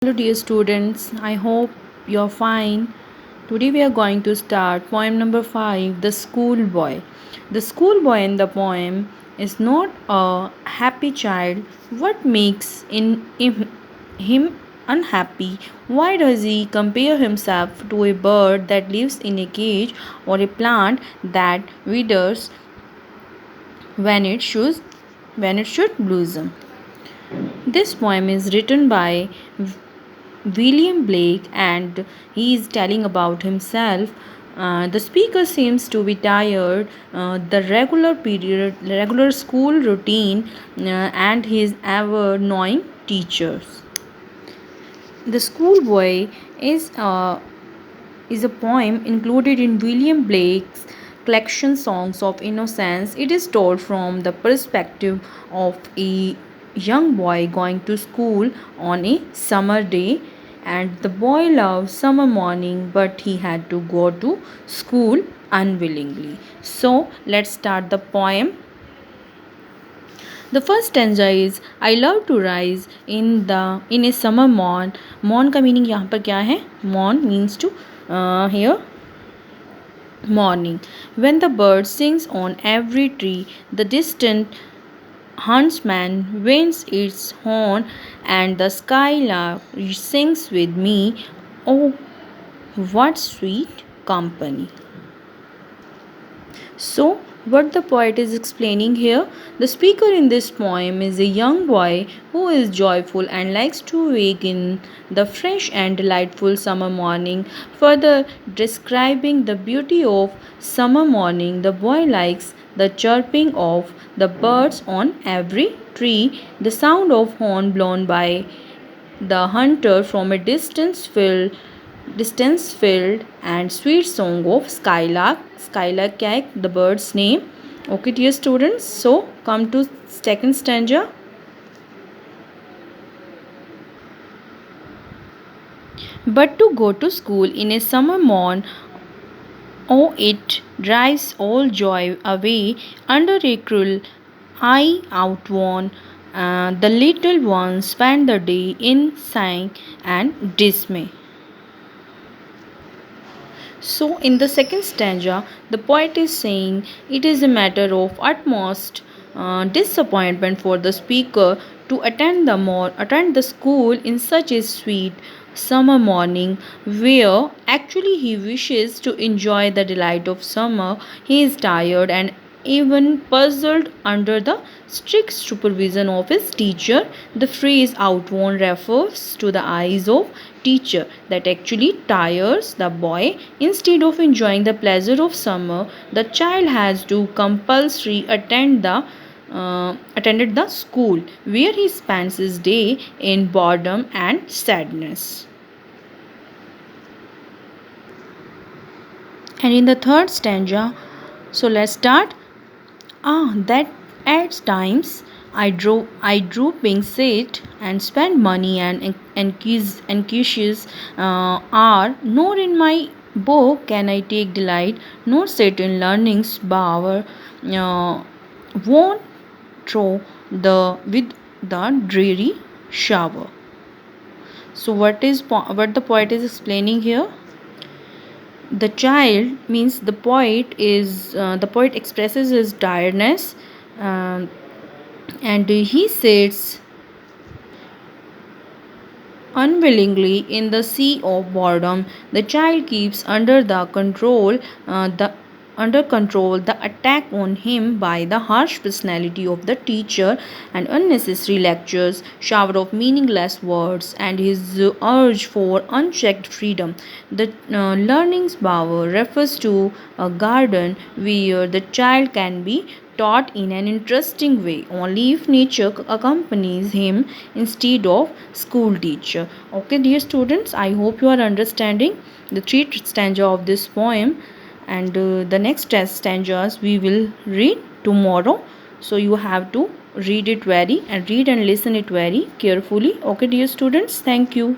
Hello, dear students. I hope you're fine. Today we are going to start poem number 5, The Schoolboy. The schoolboy in the poem is not a happy child. What makes him unhappy? Why does he compare himself to a bird that lives in a cage or a plant that withers when it should blossom? This poem is written by William Blake and he is telling about himself. The speaker seems to be tired, regular school routine, and his ever annoying teachers. The Schoolboy is is a poem included in William Blake's collection Songs of Innocence. It is told from the perspective of a young boy going to school on a summer day, and the boy loved summer morning but he had to go to school unwillingly. So let's start the poem. The first stanza is I love to rise in a summer morn. Morn का meaning यहाँ पर क्या है? Morn means to here morning. When the bird sings on every tree, the distant huntsman winds its horn, and the skylark sings with me. Oh, what sweet company! So, what the poet is explaining here, the speaker in this poem is a young boy who is joyful and likes to wake in the fresh and delightful summer morning. Further describing the beauty of summer morning, the boy likes the chirping of the birds on every tree, the sound of horn blown by the hunter from a distance filled and sweet song of skylark. Skylark क्या है? The bird's name. Okay, dear students, so come to second stanza. But to go to school in a summer morn, oh, it drives all joy away. Under a cruel eye outworn, the little ones spend the day in sighing and dismay. So, in the second stanza, the poet is saying it is a matter of utmost disappointment for the speaker to attend the school in such a sweet summer morning, where actually he wishes to enjoy the delight of summer. He is tired and even puzzled under the strict supervision of his teacher. The phrase outworn refers to the eyes of teacher that actually tires the boy. Instead of enjoying the pleasure of summer, the child has to compulsory attended the school where he spends his day in boredom and sadness. And in the third stanza, so let's start. That at times I drooping sit and spend money and anxious are, nor in my book can I take delight, nor sit in learning's bower, won't throw the with the dreary shower. So what the poet is explaining here? The child means the poet expresses his tiredness, um, and he sits unwillingly in the sea of boredom. The child keeps under control the attack on him by the harsh personality of the teacher and unnecessary lectures, shower of meaningless words, and his urge for unchecked freedom. The learning's bower refers to a garden where the child can be taught in an interesting way only if nature accompanies him instead of school teacher. Okay, dear students, I hope you are understanding the three stanza of this poem, and the next stanzas we will read tomorrow. So you have to read and listen it very carefully. Okay, dear students, thank you.